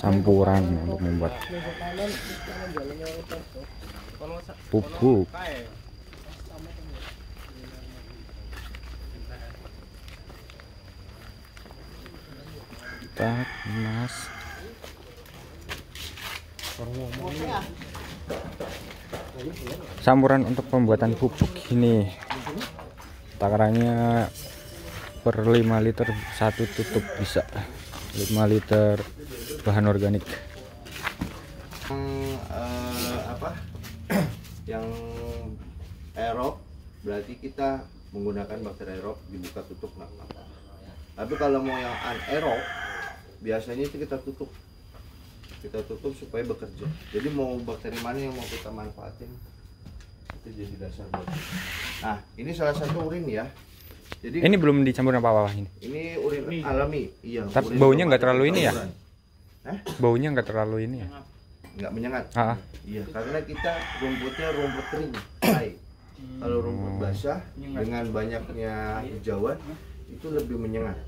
campuran untuk membuat pupuk. Tak mas campuran untuk pembuatan pupuk ini takarannya per 5 liter satu tutup, bisa 5 liter bahan organik. Yang aerob berarti kita menggunakan bakteri aerob, dibuka tutup nggak apa-apa. Tapi kalau mau yang anaerob biasanya itu kita tutup supaya bekerja. Jadi mau bakteri mana yang mau kita manfaatin itu jadi dasar buat. Nah, ini salah satu urin ya. Jadi ini belum dicampur apa-apa ini. Ini urin alami, iya. Tapi baunya nggak terlalu ini ya? Baunya nggak terlalu ini ya? Nggak menyengat. Iya, karena kita rumputnya rumput kering, hai. Kalau rumput basah dengan banyaknya hijauan itu lebih menyengat.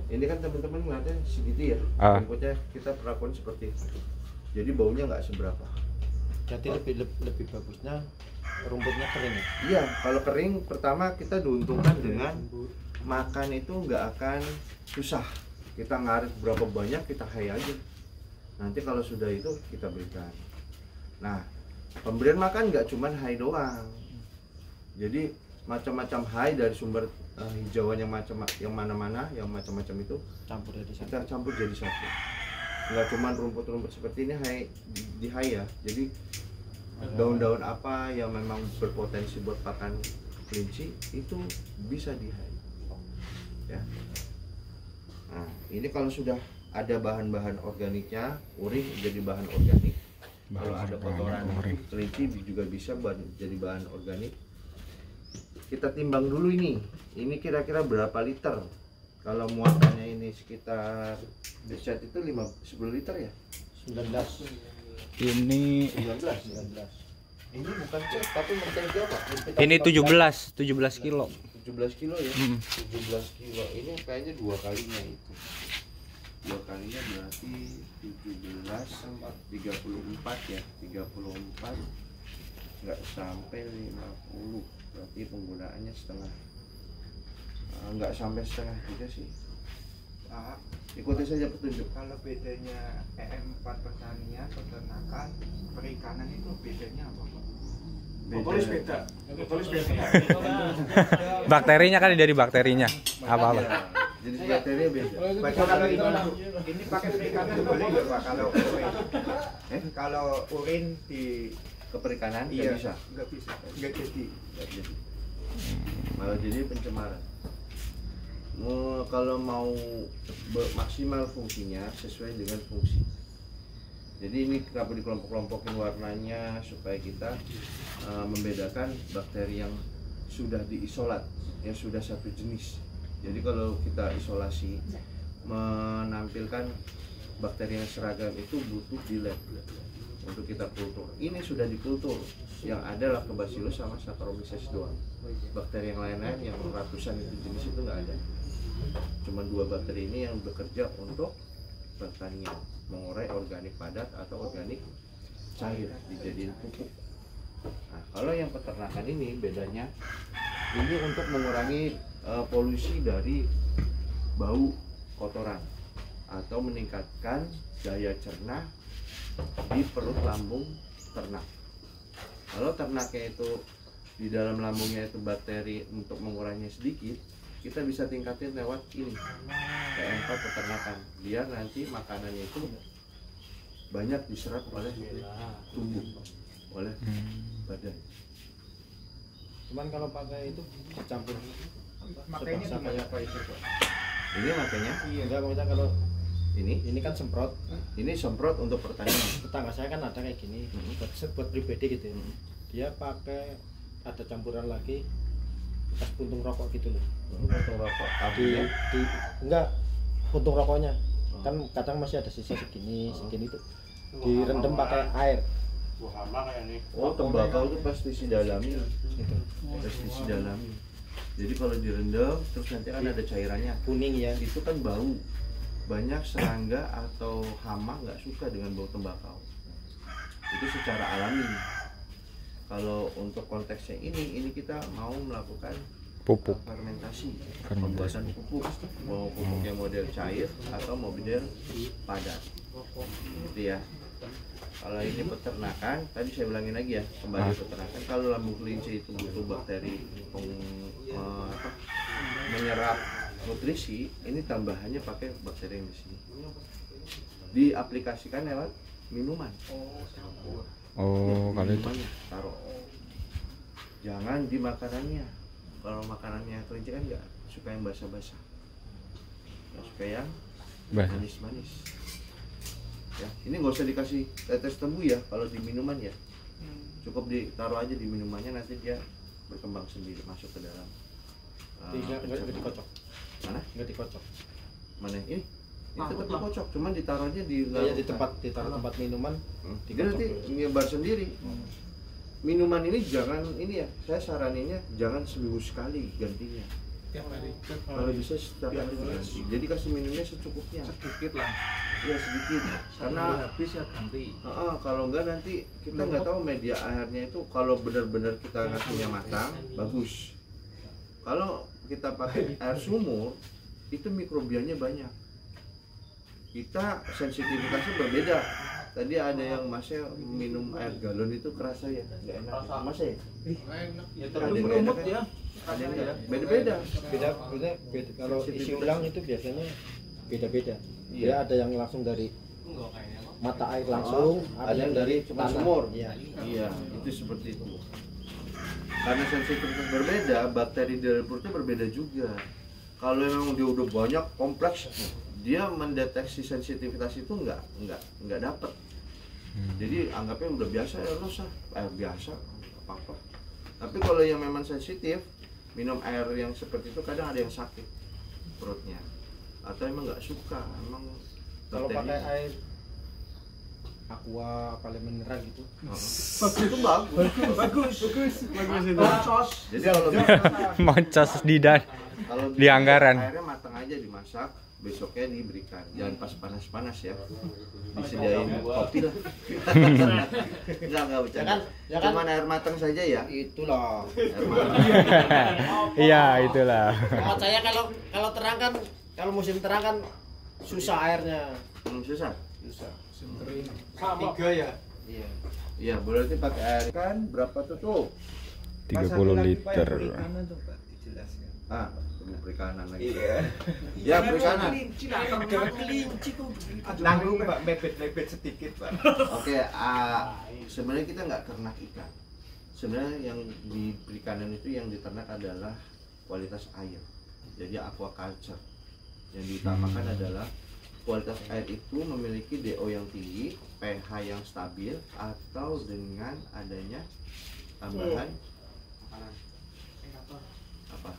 Ini kan teman-teman ngeliatnya segitu ya, rumputnya kita perlakuan seperti itu. Jadi baunya nggak seberapa. Jadi lebih bagusnya rumputnya kering ya? Iya, kalau kering pertama kita diuntungkan dengan makan itu nggak akan susah. Kita ngarit berapa banyak kita hai aja. Nanti kalau sudah itu kita berikan. Nah, pemberian makan nggak cuman hai doang. Jadi macam-macam hai dari sumber hijauan yang mana-mana, yang macam-macam itu campur jadi satu. Kita campur jadi satu. Nggak cuman rumput-rumput seperti ini hai di hai ya. Jadi daun-daun apa yang memang berpotensi buat pakan kelinci itu bisa di hai. Ya. Nah, ini kalau sudah ada bahan-bahan organiknya, urin jadi bahan organik. Kalau ada kotoran kelinci juga bisa jadi bahan organik. Kita timbang dulu ini kira-kira berapa liter. Kalau muatannya ini sekitar set itu 10 liter ya? 19. Ini 19. Ini bukan set tapi mentega Pak. Ini 17 kilo. 17 kilo ya? 17 kilo. Ini kayaknya 2 kalinya itu. 2 kalinya berarti 17 34 ya. 34 nggak sampai 50. Berarti penggunaannya setengah. Nggak sampai setengah juga sih. Ikuti saja petunjuk. Kalau bedanya EM4 pertanian, peternakan, perikanan itu bedanya apa Pak? Tulis beda. Bakterinya kan dari bakterinya. Apa-apa. Jadi bakterinya beda. Kalau ini pakai perikanan boleh nggak Pak? Kalau urin, kalau urin di keperikanan iya, nggak bisa. Nggak jadi. Malah jadi pencemaran. Kalau mau maksimal fungsinya sesuai dengan fungsi. Jadi ini kenapa dikelompok-kelompokin warnanya supaya kita membedakan bakteri yang sudah diisolat, yang sudah satu jenis. Jadi kalau kita isolasi menampilkan bakteri yang seragam itu butuh di lab untuk kita kultur. Ini sudah dikultur, yang ada Lactobacillus sama Saccharomyces doang. Bakteri yang lain-lain yang ratusan itu jenis itu nggak ada. Cuma 2 bakteri ini yang bekerja untuk pertanian, mengurai organik padat atau organik cair dijadiin pupuk. Nah, kalau yang peternakan ini bedanya, ini untuk mengurangi polusi dari bau kotoran atau meningkatkan daya cerna di perut lambung ternak. Kalau ternaknya itu di dalam lambungnya itu bakteri untuk menguranginya sedikit, kita bisa tingkatin lewat ini EM4 peternakan, biar nanti makanannya itu banyak diserap oleh tubuh, oleh badan. Cuman kalau pakai itu dicampur Makanya gimana Pak itu Pak? Ini makanya enggak, kalau ini kan semprot. Ini semprot untuk pertanian. Tetangga saya kan ada kayak gini, buat pribadi gitu ya. Dia pakai ada campuran lagi bekas puntung rokok gitu loh. Puntung rokok apinya enggak, puntung rokoknya kan kadang masih ada sisa segini itu direndam pakai air. Oh, tembakau itu pestisida alami gitu. Pestisida alami. Jadi kalau direndam terus nanti kan ada cairannya kuning ya, itu kan bau banyak serangga atau hama nggak suka dengan bau tembakau. Itu secara alami. Kalau untuk konteksnya ini kita mau melakukan Pupuk. fermentasi, Fermentasi. pembuatan pupuk, mau pupuk yang model cair atau model padat, gitu ya. Kalau ini peternakan, tadi saya ulangin lagi ya, kembali peternakan. Kalau lambung kelinci itu butuh bakteri menyerap nutrisi, ini tambahannya pakai bakteri yang di sini. Diaplikasikan lewat minuman. Oh, kalau itu Minumannya taruh. Jangan di makanannya. Kalau makanannya kelinci kan nggak suka yang basah-basah, nggak suka yang Basah. manis-manis. Ya, ini nggak usah dikasih tetes tebu ya kalau di minuman ya. Cukup ditaruh aja di minumannya, nanti dia berkembang sendiri masuk ke dalam. Tidak dikocok. Mana? Nggak dikocok. Mana ini? Ini tetap dikocok, cuman ditaruhnya di Ya, ditaruh tempat minuman. Dia nanti nyebar sendiri. Minuman ini jangan ini ya, saya saraninnya jangan seminggu sekali gantinya. Kalau bisa setiap hari diganti. Jadi kasih minumnya secukupnya. Sedikit lah. Ya sedikit. Karena habis ya ganti. kalau enggak nanti kita nggak tahu media airnya itu kalau benar-benar kita ngasihnya matang bagus. Kalau kita pakai air sumur itu mikrobianya banyak. Kita sensitivitasnya berbeda. Tadi ada yang masnya minum air galon itu kerasa ya nggak enak. Mas ya? Ada yang enak ya? Ada yang enggak? Beda-beda. Beda. Kalau isi ulang itu biasanya beda-beda. Iya. Ya, ada yang langsung dari mata air langsung, ada yang dari cuma tanah. sumur. Iya. Iya, itu seperti itu. Karena sensitivitas berbeda, bakteri di dalam perutnya berbeda juga. Kalau memang dia udah banyak kompleks, dia mendeteksi sensitivitas itu nggak dapet. Jadi anggapnya udah biasa ya biasa apa-apa. Tapi kalau yang memang sensitif, minum air yang seperti itu kadang ada yang sakit perutnya, atau emang nggak suka, emang Kalau bakterinya. pakai air aqua paling mineral gitu. Itu bagus. Jadi kalau moncos di dan kalau Di anggaran. airnya matang aja dimasak, besoknya diberikan. Jangan pas panas-panas ya. Disediain kopi lah. Enggak bercanda. Ya kan? Cuman air matang saja ya. Itulah. Air matang. iya itulah. Tempat saya kalau terang kan, kalau musim terang kan susah airnya. Susah. Susah. Tiga ya. Iya. Iya, berarti pakai air kan berapa tuh? 30 liter. Ah, perikanan lagi. Iya. Ya, perikanan. Nanggung Pak, mepet-mepet sedikit Pak. Oke, sebenarnya kita nggak ternak ikan. Sebenarnya yang di perikanan itu yang diternak adalah kualitas air. Jadi aquaculture. Yang diutamakan adalah kualitas air itu memiliki DO yang tinggi, pH yang stabil, atau dengan adanya tambahan apa?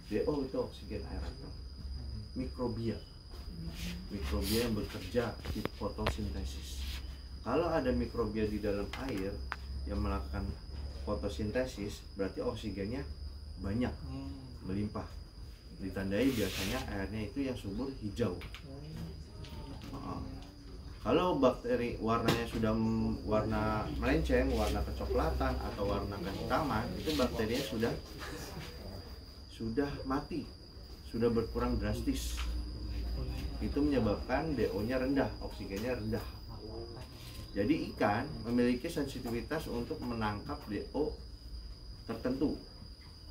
DO itu oksigen air atau mikrobia yang bekerja di fotosintesis. Kalau ada mikrobia di dalam air yang melakukan fotosintesis, berarti oksigennya banyak, melimpah. Ditandai biasanya airnya itu yang subur hijau. Kalau bakteri warnanya sudah warna melenceng, warna kecoklatan atau warna kehitaman, itu bakterinya sudah mati, sudah berkurang drastis. Itu menyebabkan DO-nya rendah, oksigennya rendah. Jadi ikan memiliki sensitivitas untuk menangkap DO tertentu.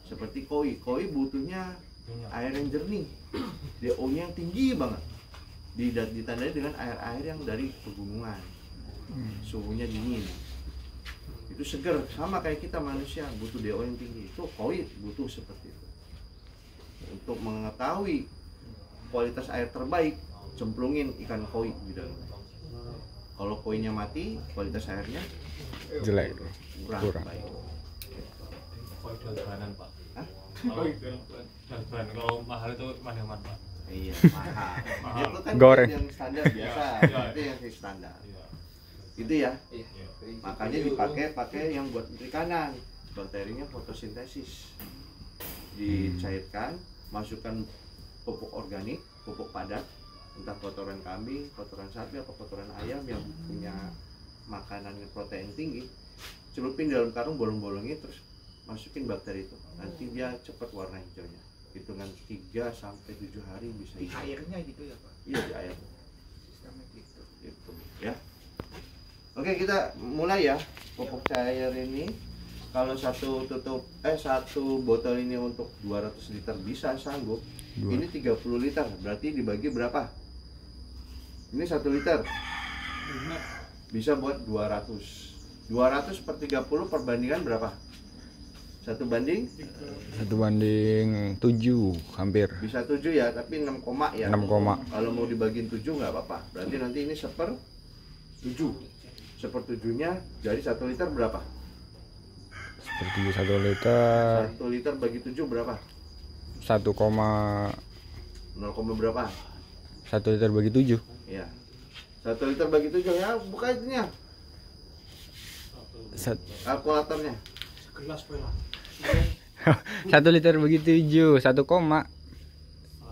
Seperti koi butuhnya air yang jernih, DO-nya yang tinggi banget. Ditandai dengan air-air yang dari pegunungan, suhunya dingin, itu seger. Sama kayak kita manusia butuh DO yang tinggi, itu koi butuh seperti itu. Untuk mengetahui kualitas air terbaik, cemplungin ikan koi di dalam. Kalau koinya mati, kualitas airnya Jelek. kurang baik. Koi dan Pak. Hah? Dan kalau mahal itu mana Pak? Iya, mahal. Itu kan Goreng. yang standar biasa, Iya. itu yang standar. Iya. Itu ya. Iya. Makanya pakai yang buat perikanan. Bakterinya fotosintesis. Dicairkan, masukkan pupuk organik, pupuk padat, entah kotoran kambing, kotoran sapi, atau kotoran ayam yang punya makanan protein tinggi, celupin dalam karung, bolong-bolongin, terus masukin bakteri itu. Nanti dia cepat warna hijaunya. Hitungan 3 sampai 7 hari bisa Di hijau. airnya gitu ya Pak? Iya, di air. Sistemnya gitu. Gitu, ya. Oke, kita mulai ya. Pupuk cair ini kalau satu botol ini untuk 200 liter bisa sanggup. Ini 30 liter, berarti dibagi berapa? Ini 1 liter. Bisa buat 200. 200 per 30 perbandingan berapa? 1 banding 7 hampir. bisa 7 ya, tapi 6 koma ya. 6 koma. Kalau mau dibagiin 7 nggak apa-apa. Berarti nanti ini 1/7. 1/7-nya jadi 1 liter berapa? Seperti 1 liter 1 liter bagi 7 berapa? 1, 0, berapa? 1 liter bagi 7. Ya. 1 liter bagi 7 ya, buka itunya. Kalkulatornya. 1 liter bagi 7, 1 koma.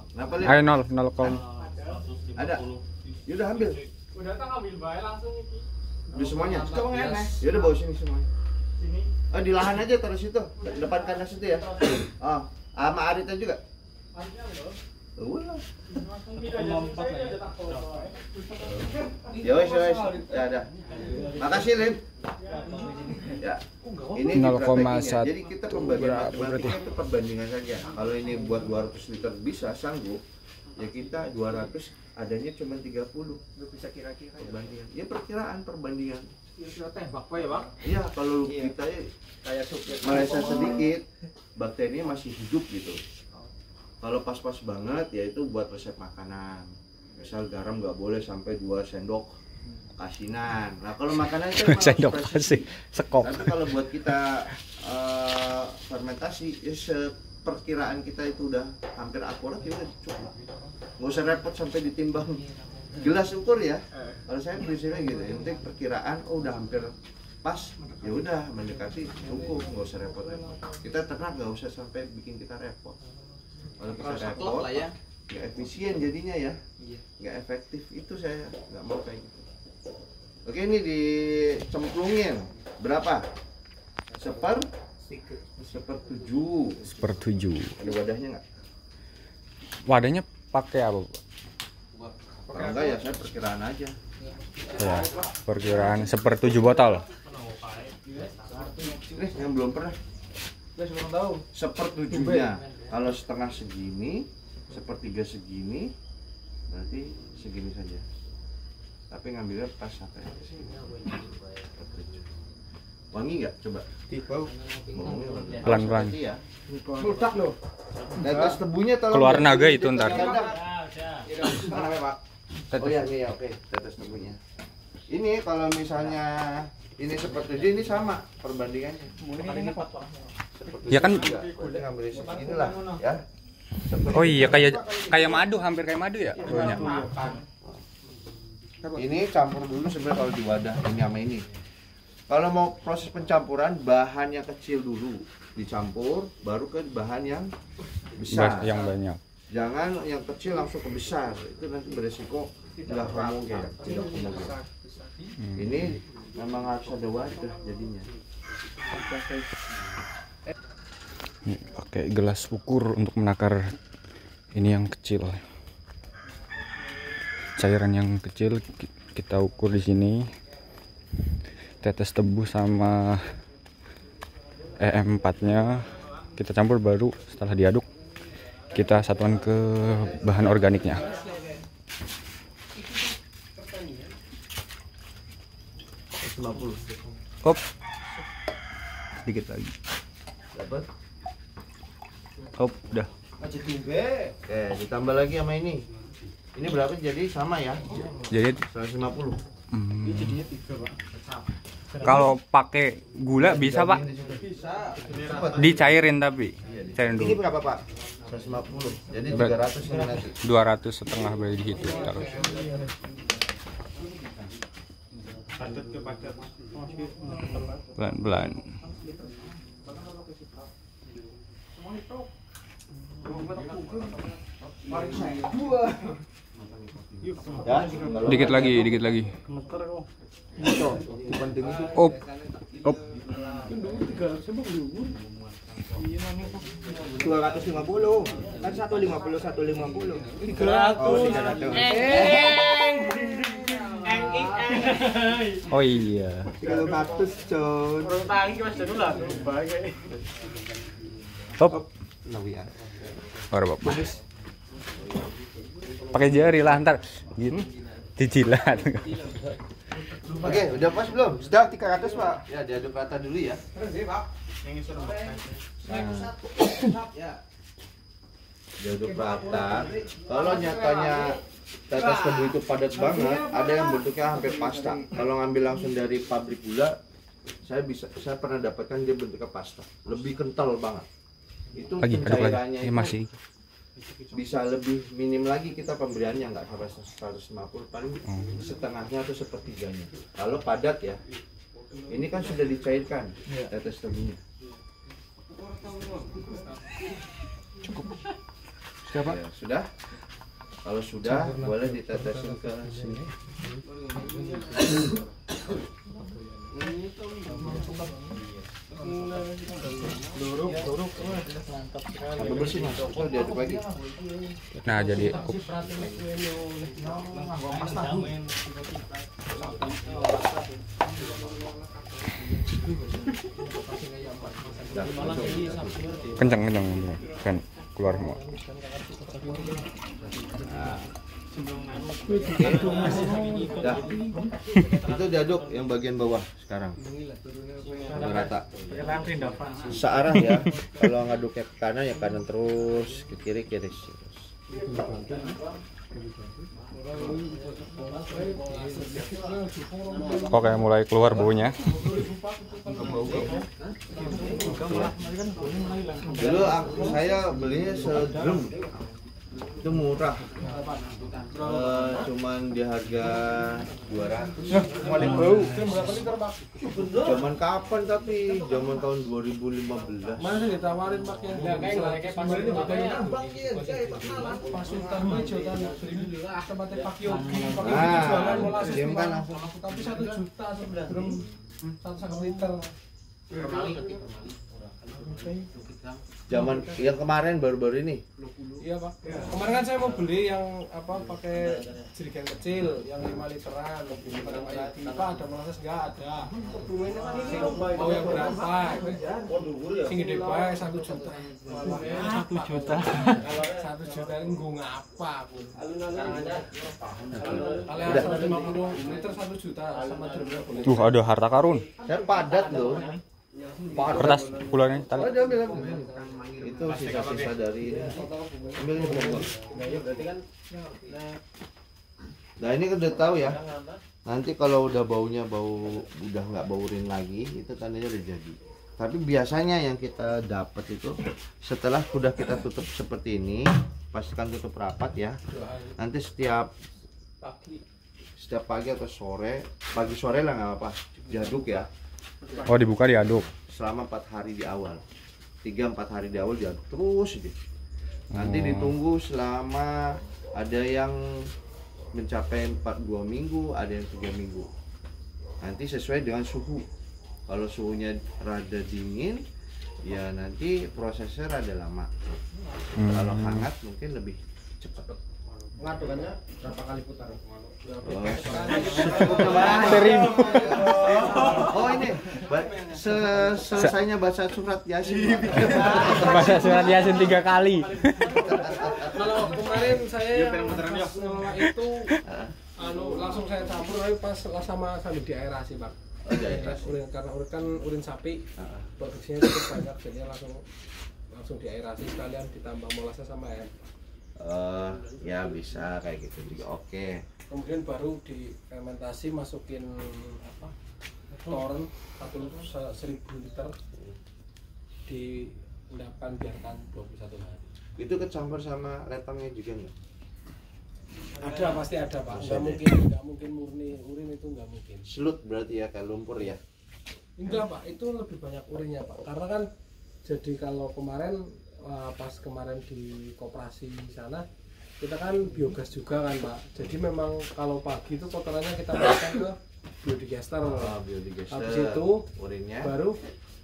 Kenapa lihat? Ayo 0 koma. Ada. Yaudah ambil. Udah tak ambil baik langsung itu. Di semuanya. Yes. Yaudah bawa sini semuanya. Sini. Oh, di lahan aja taruh situ. Depan kandas itu ya. Oh, sama Arita juga. Ulah. Lompat lah ya. Ya wes. Ya ada. Makasih, Lim. Ya. Ini 0,1 dipraktekin ya. Jadi kita pembagian berapa matematika itu perbandingan saja. Kalau ini buat 200 liter bisa sanggup, ya kita 200 adanya cuma 30 Nggak bisa kira-kira ya. perbandingan. Ya perkiraan perbandingan. Kira-kira tembak Pak ya, Bang? Iya, kalau Iya. kita Kayak supir meleset sedikit, bakterinya masih hidup gitu. Kalau pas-pas banget, ya itu buat resep makanan. Misal garam nggak boleh sampai 2 sendok asinan. Nah kalau makanan itu memang Sendok harus kasih sekop. Tapi kalau buat kita fermentasi, ya perkiraan kita itu udah hampir akurat, ya udah cukup. Nggak usah repot sampai ditimbang gelas ukur ya. Kalau saya prinsipnya gitu, yang penting perkiraan udah hampir pas, ya udah mendekati cukup, nggak usah repot-repot. Kita ternak nggak usah sampai bikin kita repot. Kalau kita repot, nggak efisien jadinya ya, nggak efektif. Itu saya nggak mau kayak gitu. Oke, ini dicemplungin berapa? 1/7. 1/7. Ada wadahnya nggak? Wadahnya pakai apa, Pak? Kalau enggak ya saya perkiraan aja. Ya, perkiraan 1/7 botol. Nih yang belum pernah. Belum tahu. 1/7-nya. Kalau setengah segini, 1/3 segini, berarti segini saja. Tapi ngambilnya pas sampai sini. 1/7. Wangi nggak? Coba. di bau. Baunya wangi. Pelan-pelan. Seperti ya. Meledak loh. Tetes tebunya tolong. Keluar naga itu ntar. Oh iya, iya, oke. Tetes tebunya. Ini kalau misalnya ini 1/7, ini sama perbandingannya. Ya kan? Berarti ngambil inilah ya. Oh iya, kayak madu, hampir kayak madu ya baunya. Ini campur dulu sebenarnya kalau di wadah ini sama ini. Kalau mau proses pencampuran, bahan yang kecil dulu dicampur, baru ke bahan yang besar. Yang banyak. Jangan yang kecil langsung ke besar, itu nanti beresiko tidak homogen, tidak homogen. Ini memang harus ada wadah jadinya. Ini pakai gelas ukur untuk menakar ini yang kecil. Cairan yang kecil kita ukur di sini. Tetes tebu sama EM4-nya kita campur, baru setelah diaduk kita satukan ke bahan organiknya. Hop. Sedikit lagi. Dapat? Hop, udah. Aja tumbe. Oke, ditambah lagi sama ini. Ini berapa jadi sama ya? Jadi 150. Jadinya 3, Pak. kalau pakai gula bisa, Pak? Bisa. Dicairin tapi. Cairin Ini dulu. berapa, Pak? 150. Jadi Ber- 300 ini nanti. 200 setengah baru dihitung terus. Padat ke padat. Pelan-pelan. Ya, kalau Dikit lagi, dikit lagi. itu penting itu. Op. Op. 250 kan 150 150 300. oh 300 Oh iya. 300 John Op. ya. Baru Bapak. Pakai jari lah ntar gitu. Dijilat. Oke, udah pas belum? Sudah 300 Pak. Ya, diaduk rata dulu ya. Diaduk rata. Kalau nyatanya tetes tebu itu padat banget, ada yang bentuknya hampir pasta. Kalau ngambil langsung dari pabrik gula, saya pernah dapatkan dia bentuknya pasta, lebih kental banget. Itu Lagi aduk lagi. pencairannya Ini itu masih. bisa lebih minim lagi, kita pemberiannya nggak sampai 150, paling setengahnya atau sepertiganya. Kalau padat ya, ini kan sudah dicairkan tetes tebunya. Cukup. Sudah Pak? Ya, sudah. Kalau sudah, boleh ditetesin ke sini. Sampai bersih Mas. Oh, diaduk lagi. Nah, jadi up. Dah, Kencang kan keluar semua. dah. Itu diaduk yang bagian bawah sekarang. Sampai rata. Searah ya. Kalau ngaduknya ke kanan ya kanan terus, ke kiri terus. Kok kayak mulai keluar baunya. Dulu saya belinya sedrum. Itu murah. Cuman di harga 200. Zaman kapan tapi? Zaman tahun 2015. Mana sih ditawarin Pak ya? Kayak pasar ini Jam kan langsung. tapi 1 juta sebelum 1,5 liter. Zaman yang kemarin baru-baru ini. Iya Pak. Kemarin kan saya mau beli yang apa pakai jerigen kecil yang 5 literan. Pak ada molasses nggak ada. Mau yang berapa? Sing gede bae 1 juta. 1 juta. Kalau 1 juta ini gue ngapa aku? Kalau 150 liter 1 juta sama drum boleh. Tuh ada harta karun. Dan padat loh. Kertas pulangnya tali. Oh, ambil. Itu sisa-sisa dari ini. Ambil ini bang. Nah ini kan udah tahu ya. Nanti kalau udah baunya udah nggak bau urin lagi, itu tandanya udah jadi. Tapi biasanya yang kita dapat itu setelah udah kita tutup seperti ini, pastikan tutup rapat ya. Nanti setiap pagi atau sore, pagi sore lah nggak apa-apa, diaduk ya. Oh, dibuka diaduk. Selama 4 hari di awal, 3-4 hari di awal diaduk terus gitu. Nanti ditunggu selama, ada yang mencapai 2 minggu, ada yang 3 minggu. Nanti sesuai dengan suhu. Kalau suhunya rada dingin, ya nanti prosesnya rada lama. Kalau hangat mungkin lebih cepat. Ngadukannya berapa kali putar? Oh ini selesainya baca surat Yasin. Baca surat Yasin 3 kali. Kalau kemarin saya ngelola itu langsung saya campur tapi pas sama sambil diaerasi Pak. Urin, karena urin sapi produksinya cukup banyak jadi langsung diaerasi sekalian ditambah molasses sama air. Ya bisa kayak gitu juga oke. Kemudian baru difermentasi, masukin apa toren 1.000 liter diendapkan, biarkan 21 hari. Itu kecampur sama letangnya juga nggak? Ada, pasti ada Pak. Nggak mungkin murni urin, itu nggak mungkin. Selut berarti ya, kayak lumpur ya? Enggak Pak, itu lebih banyak urinnya Pak. Karena kan jadi kalau kemarin pas kemarin di koperasi sana kita kan biogas juga kan Pak. Jadi memang kalau pagi itu kotorannya kita masukkan ke biodigester. Biodigester. Habis itu urinnya baru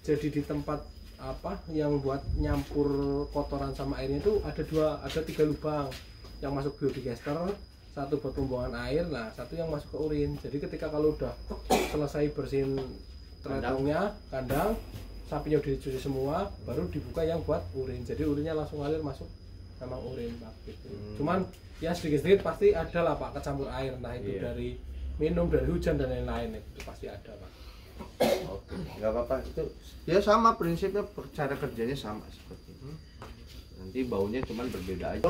jadi di tempat apa yang buat nyampur kotoran sama airnya itu ada 3 lubang yang masuk biodigester, 1 buat pembuangan air, nah 1 yang masuk ke urin. Jadi ketika kalau udah selesai bersihin terentongnya kandang, sapinya udah dicuci semua, baru dibuka yang buat urin. Jadi urinnya langsung ngalir masuk memang urin Pak gitu. Cuman ya sedikit-sedikit pasti ada lah Pak kecampur air, nah itu dari minum, dari hujan dan lain-lain itu pasti ada Pak. Oke, nggak apa-apa, itu ya sama prinsipnya, cara kerjanya sama seperti itu. Nanti baunya cuman berbeda aja.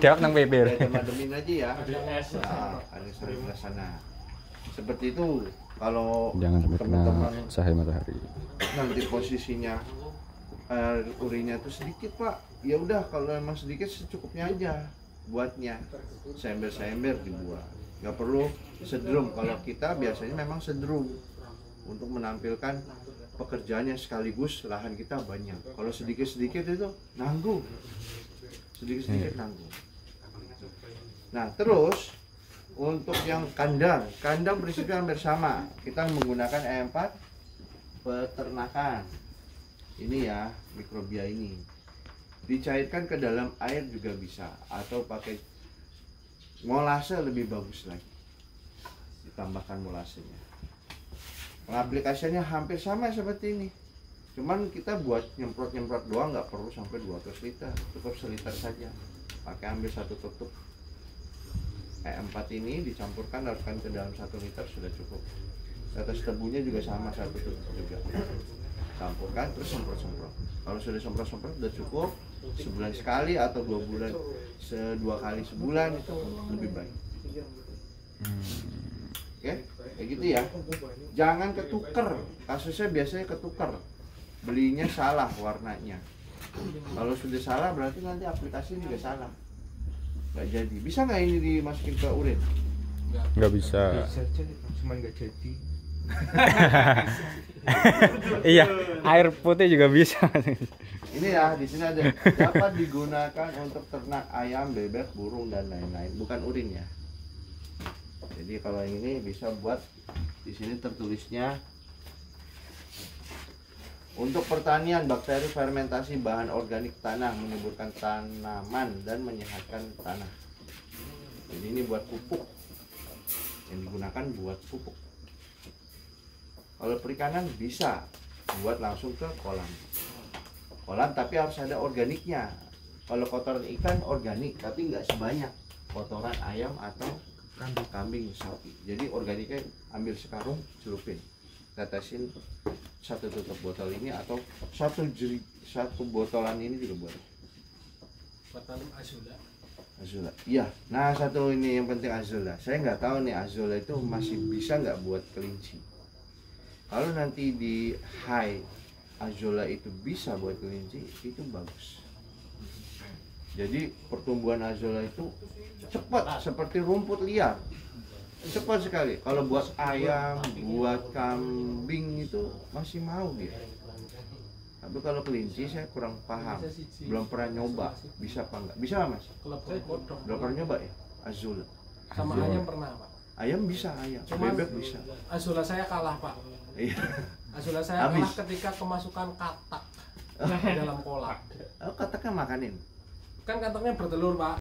Jawab nang bibir. Ya demin aja ya. Nah, ada sering ke sana. Seperti itu. Kalau Jangan sampai kena teman-teman cahaya matahari. nanti posisinya urinnya itu sedikit Pak, ya udah kalau emang sedikit secukupnya aja buatnya, seember-seember dibuat, nggak perlu sedrum. Kalau kita biasanya memang sedrum untuk menampilkan pekerjaannya sekaligus lahan kita banyak. Kalau sedikit-sedikit itu nanggung, sedikit-sedikit nanggung. Nah terus untuk yang kandang prinsipnya hampir sama. Kita menggunakan E4 peternakan. Ini ya, mikrobia ini. Dicairkan ke dalam air juga bisa, atau pakai molase lebih bagus lagi. Ditambahkan molasenya. Pengaplikasiannya hampir sama seperti ini. Cuman kita buat nyemprot-nyemprot doang, nggak perlu sampai 200 liter, cukup seliter saja. Pakai ambil 1 tutup. E4 ini dicampurkan, larutkan ke dalam 1 liter sudah cukup. Tetes tebunya juga sama, 1 tutup juga. Campurkan terus semprot-semprot. Kalau sudah semprot-semprot sudah cukup, sebulan sekali atau 2 bulan, 2 kali sebulan itu lebih baik. Oke, kayak gitu ya. Jangan ketuker. Kasusnya biasanya ketuker. Belinya salah warnanya. Kalau sudah salah berarti nanti aplikasinya juga salah. Nggak jadi. Bisa nggak ini dimasukin ke urin? Nggak bisa. Cuman nggak jadi. Iya, air putih juga bisa. Ini ya, di sini ada dapat digunakan untuk ternak ayam, bebek, burung dan lain-lain. Bukan urin ya. Jadi kalau yang ini bisa buat, di sini tertulisnya untuk pertanian, bakteri fermentasi bahan organik tanah, menyuburkan tanaman dan menyehatkan tanah. Jadi ini buat pupuk, yang digunakan buat pupuk. Kalau perikanan bisa buat langsung ke kolam, tapi harus ada organiknya. Kalau kotoran ikan organik, tapi nggak sebanyak kotoran ayam atau kambing, sapi. Jadi organiknya ambil sekarung, celupin, tetesin 1 tutup botol ini atau 1 botolan ini juga boleh. Buat azula. Azula, iya. Nah 1 ini yang penting azula. Saya nggak tahu nih azula itu masih bisa nggak buat kelinci. Kalau nanti di high azula itu bisa buat kelinci, itu bagus. Jadi pertumbuhan azula itu cepat seperti rumput liar, cepat sekali. Kalau buat ayam, buat kambing itu masih mau dia. Tapi kalau kelinci saya kurang paham, belum pernah nyoba. Bisa apa enggak? Bisa Mas? Belum pernah nyoba ya azula. Sama ayam pernah Pak. Ayam bisa, ayam. Bebek bisa. Azula saya kalah Pak. Iya. Azula saya Habis. kalah ketika kemasukan katak di dalam kolam. Oh, kataknya makanin. Kan kataknya bertelur Pak.